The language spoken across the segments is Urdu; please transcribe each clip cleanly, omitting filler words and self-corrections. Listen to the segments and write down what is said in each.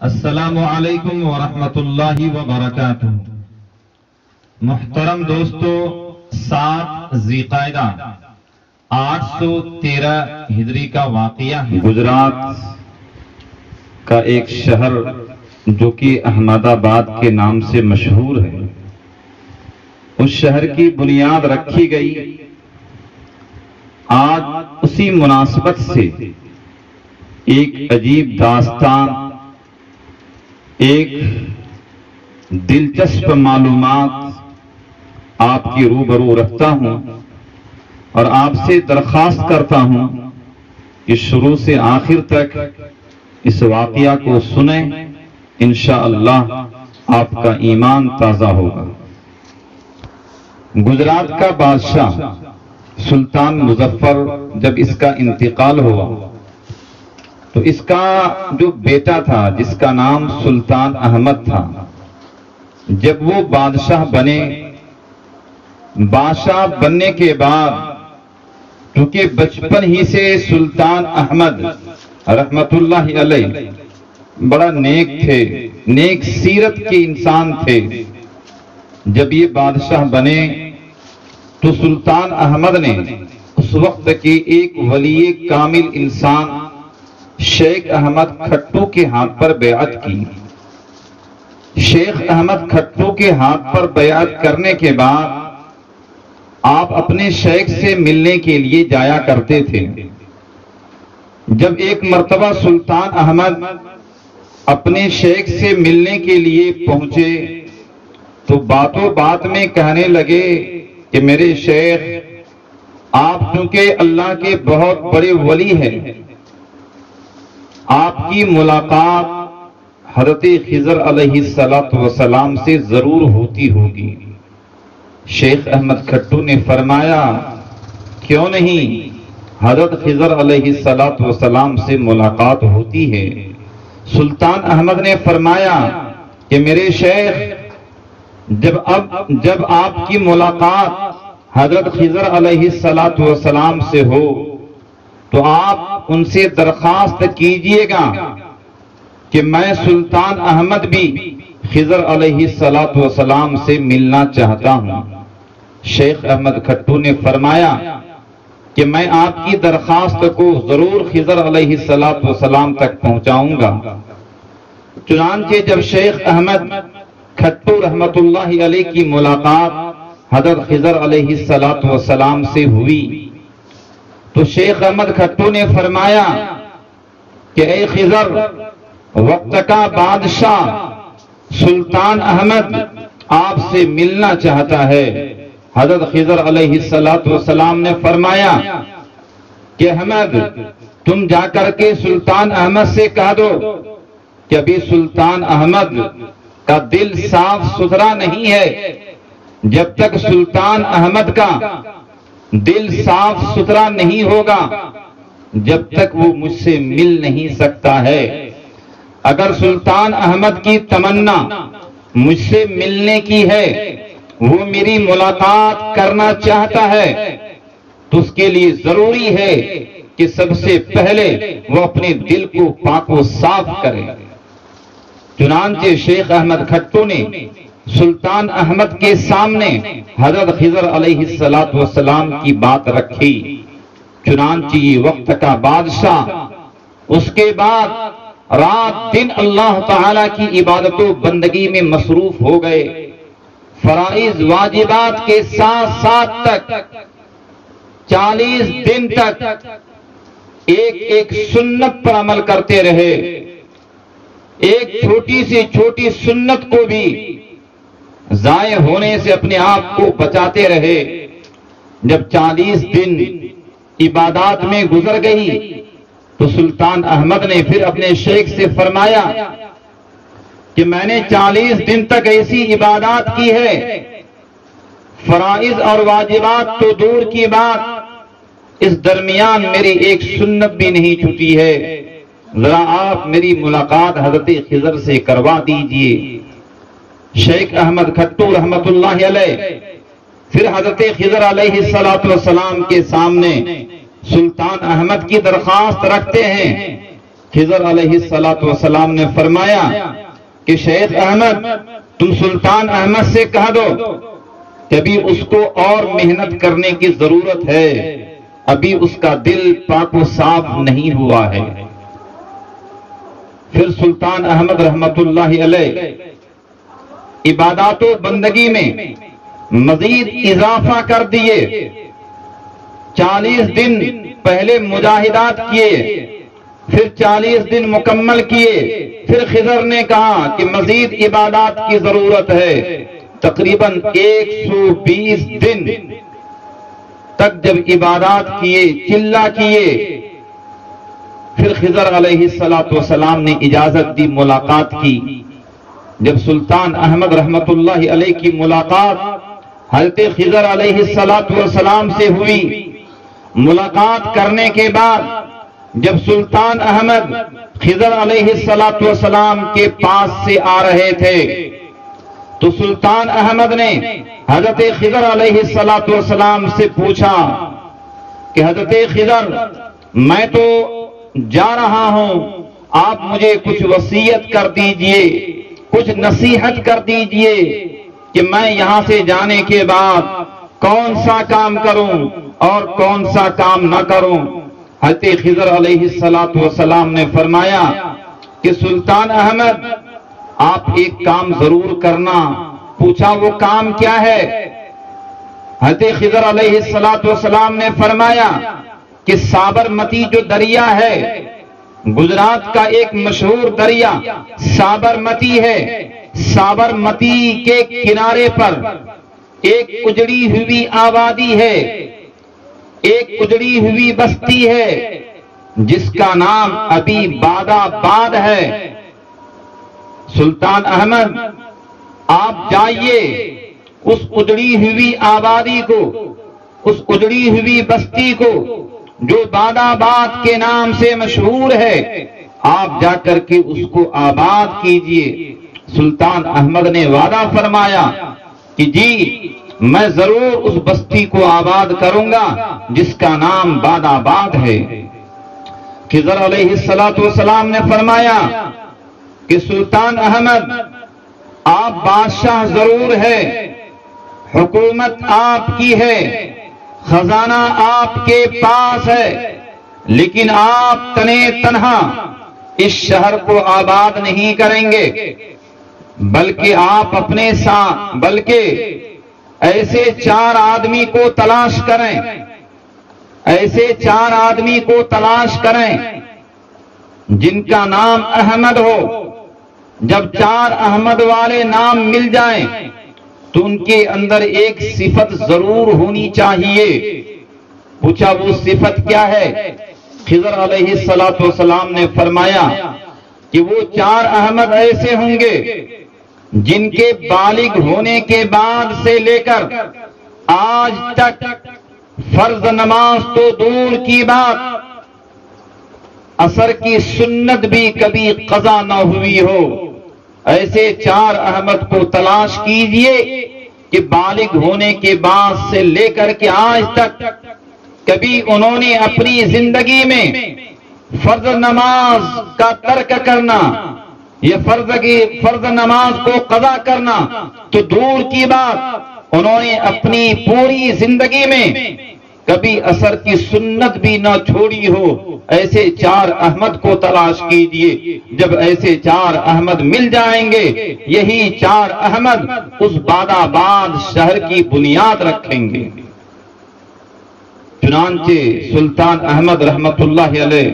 السلام علیکم ورحمۃ اللہ وبرکاتہ۔ محترم دوستو، 7 ذی القعدہ 813 ہجری کا واقعہ ہے۔ گجرات کا ایک شہر جو کہ احمد آباد کے نام سے مشہور ہے، اس شہر کی بنیاد رکھی گئی۔ آج اسی مناسبت سے ایک عجیب داستان، ایک دلچسپ معلومات آپ کی روبرو رکھتا ہوں اور آپ سے درخواست کرتا ہوں کہ شروع سے آخر تک اس واقعہ کو سنیں، انشاءاللہ آپ کا ایمان تازہ ہوگا۔ گجرات کا بادشاہ سلطان مظفر جب اس کا انتقال ہوا تو اس کا جو بیٹا تھا جس کا نام سلطان احمد تھا، جب وہ بادشاہ بنے، بادشاہ بننے کے بعد کیونکہ بچپن ہی سے سلطان احمد رحمت اللہ علیہ بڑا نیک تھے، نیک سیرت کے انسان تھے، جب یہ بادشاہ بنے تو سلطان احمد نے اس وقت کے ایک ولی کامل انسان شیخ احمد کھٹو کے ہاتھ پر بیعت کی۔ شیخ احمد کھٹو کے ہاتھ پر بیعت کرنے کے بعد آپ اپنے شیخ سے ملنے کے لیے جایا کرتے تھے۔ جب ایک مرتبہ سلطان احمد اپنے شیخ سے ملنے کے لیے پہنچے تو باتوں بات میں کہنے لگے کہ میرے شیخ، آپ چونکہ اللہ کے بہت بڑے ولی ہیں، آپ کی ملاقات حضرت خضر علیہ السلام سے ضرور ہوتی ہوگی۔ شیخ احمد کھٹو نے فرمایا، کیوں نہیں، حضرت خضر علیہ السلام سے ملاقات ہوتی ہے۔ سلطان احمد نے فرمایا کہ میرے شیخ، جب آپ کی ملاقات حضرت خضر علیہ السلام سے ہو تو آپ ان سے درخواست کیجئے گا کہ میں سلطان احمد بھی خضر علیہ السلام سے ملنا چاہتا ہوں۔ شیخ احمد کھٹو نے فرمایا کہ میں آپ کی درخواست کو ضرور خضر علیہ السلام تک پہنچاؤں گا۔ چنانچہ جب شیخ احمد کھٹو رحمت اللہ علیہ کی ملاقات حضرت خضر علیہ السلام سے ہوئی تو شیخ احمد کھٹو نے فرمایا کہ اے خضر، وقت کا بادشاہ سلطان احمد آپ سے ملنا چاہتا ہے۔ حضرت خضر علیہ السلام نے فرمایا کہ احمد، تم جا کر کے سلطان احمد سے کہہ دو کہ ابھی سلطان احمد کا دل صاف ستھرا نہیں ہے۔ جب تک سلطان احمد کا دل صاف ستھرا نہیں ہوگا، جب تک وہ مجھ سے مل نہیں سکتا ہے۔ اگر سلطان احمد کی تمنا مجھ سے ملنے کی ہے، وہ میری ملاقات کرنا چاہتا ہے، تو اس کے لیے ضروری ہے کہ سب سے پہلے وہ اپنے دل کو پاک و صاف کرے۔ چنانچہ شیخ احمد کھٹو نے سلطان احمد کے سامنے حضرت خضر علیہ السلام کی بات رکھی۔ چنانچہ یہ وقت کا بادشاہ اس کے بعد رات دن اللہ تعالی کی عبادت و بندگی میں مصروف ہو گئے۔ فرائض واجبات کے ساتھ ساتھ تک 40 دن تک ایک ایک سنت پر عمل کرتے رہے۔ ایک چھوٹی سے چھوٹی سنت کو بھی ضائع ہونے سے اپنے آپ کو بچاتے رہے۔ جب 40 دن عبادات میں گزر گئی تو سلطان احمد نے پھر اپنے شیخ سے فرمایا کہ میں نے 40 دن تک ایسی عبادات کی ہے، فرائض اور واجبات تو دور کی بات، اس درمیان میری ایک سنت بھی نہیں چھوٹی ہے، ذرا آپ میری ملاقات حضرت خضر سے کروا دیجئے۔ شیخ احمد کھٹو رحمت اللہ علیہ پھر حضرت خضر علیہ السلام کے سامنے سلطان احمد کی درخواست رکھتے ہیں خضر علیہ السلام نے فرمایا کہ شیخ احمد تم سلطان احمد سے کہہ دو کہ ابھی اس کو اور محنت کرنے کی ضرورت ہے، ابھی اس کا دل پاک و صاف نہیں ہوا ہے۔ پھر سلطان احمد رحمت اللہ علیہ عبادات و بندگی میں مزید اضافہ کر دیے۔ 40 دن پہلے مجاہدات کیے، پھر 40 دن مکمل کیے، پھر خضر نے کہا کہ مزید عبادات کی ضرورت ہے۔ تقریباً 120 دن تک جب عبادات کیے، چلہ کیے، پھر خضر علیہ السلام نے اجازت دی، ملاقات کی۔ جب سلطان احمد رحمت اللہ علیہ کی ملاقات حضرت خضر علیہ السلام سے ہوئی، ملاقات کرنے کے بعد جب سلطان احمد خضر علیہ السلام کے پاس سے آ رہے تھے تو سلطان احمد نے حضرت خضر علیہ السلام سے پوچھا کہ حضرت خضر میں تو جا رہا ہوں، آپ مجھے کچھ وصیت کر دیجئے، کچھ نصیحت کر دیجئے کہ میں یہاں سے جانے کے بعد کون سا کام کروں اور کون سا کام نہ کروں۔ حضرت خضر علیہ السلام نے فرمایا کہ سلطان احمد آپ ایک کام ضرور کرنا۔ پوچھا وہ کام کیا ہے؟ حضرت خضر علیہ السلام نے فرمایا کہ سابرمتی جو دریا ہے، گجرات کا ایک مشہور دریا سابرمتی ہے، سابرمتی کے کنارے پر ایک اجڑی ہوئی آبادی ہے، ایک اجڑی ہوئی بستی ہے جس کا نام ابھی بادآباد ہے۔ سلطان احمد آپ جائیے اس اجڑی ہوئی آبادی کو، اس اجڑی ہوئی بستی کو جو بادآباد کے نام سے مشہور ہے، آپ جا کر کے اس کو آباد کیجئے۔ سلطان احمد نے وعدہ فرمایا کہ جی میں ضرور اس بستی کو آباد کروں گا جس کا نام بادآباد ہے۔ خضر علیہ السلام نے فرمایا کہ سلطان احمد آپ بادشاہ ضرور ہے، حکومت آپ کی ہے، خزانہ آپ کے پاس ہے، لیکن آپ تنے تنہا اس شہر کو آباد نہیں کریں گے، بلکہ آپ اپنے ساتھ ایسے 4 آدمی کو تلاش کریں، ایسے 4 آدمی کو تلاش کریں جن کا نام احمد ہو۔ جب 4 احمد والے نام مل جائیں تو ان کے اندر ایک صفت ضرور ہونی چاہیے۔ پوچھا وہ صفت کیا ہے؟ خضر علیہ السلام نے فرمایا کہ وہ 4 احمد ایسے ہوں گے جن کے بالغ ہونے کے بعد سے لے کر آج تک فرض نماز تو دور کی بات، عصر کی سنت بھی کبھی قضا نہ ہوئی ہو۔ ایسے 4 احمد کو تلاش کیجئے کہ بالغ ہونے کے بعد سے لے کر کے آج تک کبھی انہوں نے اپنی زندگی میں فرض نماز کا ترک کرنا یا فرض نماز کو قضا کرنا تو دور کی بات، انہوں نے اپنی پوری زندگی میں کبھی عصر کی سنت بھی نہ چھوڑی ہو۔ ایسے 4 احمد کو تلاش کیجئے۔ جب ایسے 4 احمد مل جائیں گے، یہی 4 احمد اس بادآباد شہر کی بنیاد رکھیں گے۔ چنانچہ سلطان احمد رحمت اللہ علیہ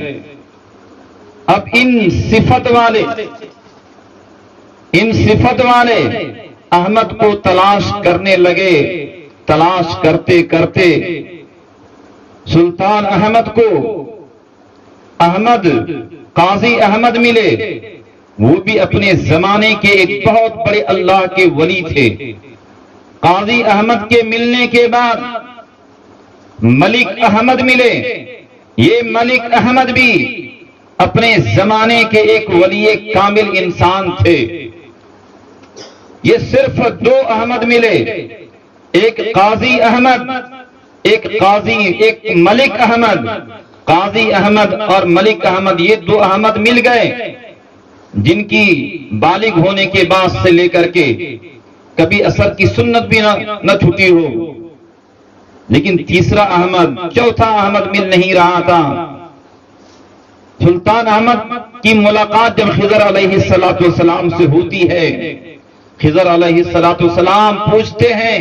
اب ان صفت والے احمد کو تلاش کرنے لگے۔ تلاش کرتے کرتے سلطان احمد کو قاضی احمد ملے، وہ بھی اپنے زمانے کے ایک بہت بڑے اللہ کے ولی تھے۔ قاضی احمد کے ملنے کے بعد ملک احمد ملے۔ یہ ملک احمد بھی اپنے زمانے کے ایک ولی کامل انسان تھے۔ یہ صرف 2 احمد ملے، ایک قاضی احمد، ایک ملک احمد۔ قاضی احمد اور ملک احمد، یہ دو احمد مل گئے جن کی بالغ ہونے کے بعد سے لے کر کے کبھی عصر کی سنت بھی نہ چھوٹی ہو، لیکن تیسرا احمد، چوتھا احمد مل نہیں رہا تھا۔ سلطان احمد کی ملاقات جب خضر علیہ السلام سے ہوتی ہے، خضر علیہ السلام پوچھتے ہیں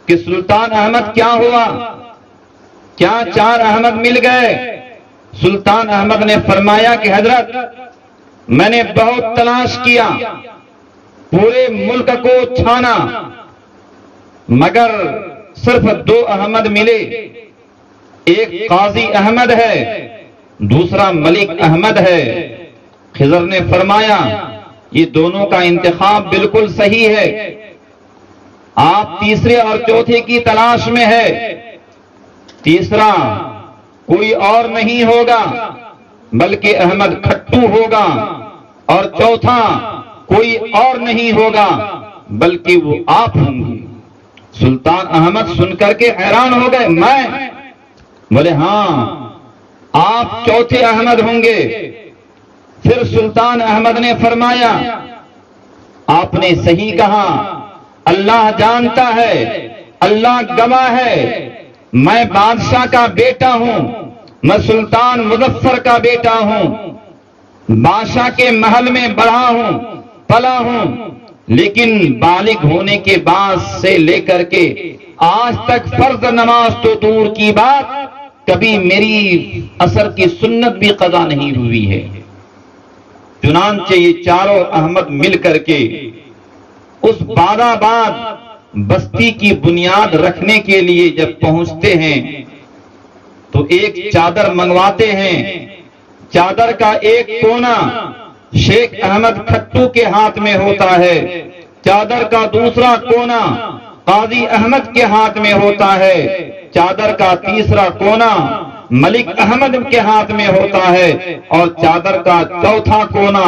کہ سلطان احمد کیا ہوا، کیا چار احمد مل گئے؟ سلطان احمد نے فرمایا کہ حضرت، میں نے بہت تلاش کیا، پورے ملک کو چھانا، مگر صرف دو احمد ملے، ایک قاضی احمد ہے، دوسرا ملک احمد ہے۔ خضر نے فرمایا یہ دونوں کا انتخاب بالکل صحیح ہے، آپ تیسرے اور چوتھے کی تلاش میں ہے، تیسرا کوئی اور نہیں ہوگا بلکہ احمد کھٹو ہوگا، اور چوتھا کوئی اور نہیں ہوگا بلکہ وہ آپ ہوں گے۔ سلطان احمد سن کر کے حیران ہو گئے، میں؟ بولے ہاں، آپ چوتھے احمد ہوں گے۔ پھر سلطان احمد نے فرمایا آپ نے صحیح کہا، اللہ جانتا ہے، اللہ گواہ ہے، میں بادشاہ کا بیٹا ہوں، میں سلطان مظفر کا بیٹا ہوں، بادشاہ کے محل میں بڑھا ہوں، پلا ہوں، لیکن بالغ ہونے کے بعد سے لے کر کے آج تک فرض نماز تو دور کی بات، کبھی میری عصر کی سنت بھی قضا نہیں ہوئی ہے۔ چنانچہ یہ چاروں احمد مل کر کے اس باد آباد بستی کی بنیاد رکھنے کے لیے جب پہنچتے ہیں تو ایک چادر منگواتے ہیں، چادر کا ایک کونا شیخ احمد کھٹو کے ہاتھ میں ہوتا ہے، چادر کا دوسرا کونا قاضی احمد کے ہاتھ میں ہوتا ہے، چادر کا تیسرا کونا ملک احمد کے ہاتھ میں ہوتا ہے، اور چادر کا چوتھا کونا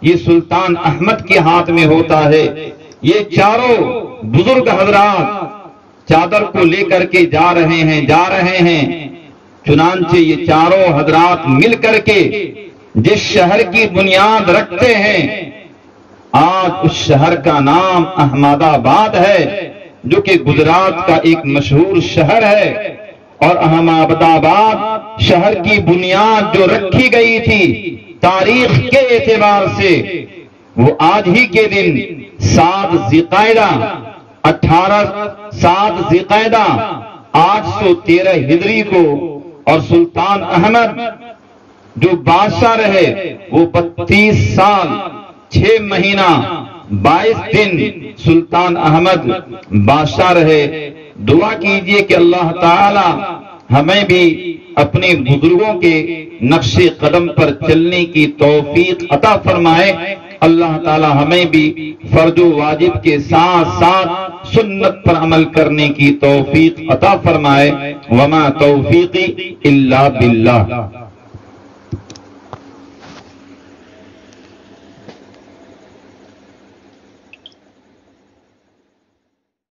یہ سلطان احمد کے ہاتھ میں ہوتا ہے۔ یہ چاروں بزرگ حضرات چادر کو لے کر کے جا رہے ہیں۔ چنانچہ یہ چاروں حضرات مل کر کے جس شہر کی بنیاد رکھتے ہیں، آج اس شہر کا نام احمد آباد ہے، جو کہ گجرات کا ایک مشہور شہر ہے، اور احمد آباد شہر کی بنیاد جو رکھی گئی تھی تاریخ کے اعتبار سے، وہ آج ہی کے دن 7 ذی القعدہ 813 ہجری کو، اور سلطان احمد جو بادشاہ رہے وہ 32 سال 6 مہینہ 22 دن سلطان احمد بادشاہ رہے۔ دعا کیجئے کہ اللہ تعالی ہمیں بھی اپنے بزرگوں کے نقش قدم پر چلنے کی توفیق عطا فرمائے۔ اللہ تعالی ہمیں بھی فرض و واجب کے ساتھ ساتھ سنت پر عمل کرنے کی توفیق عطا فرمائے۔ وما توفیقی الا باللہ۔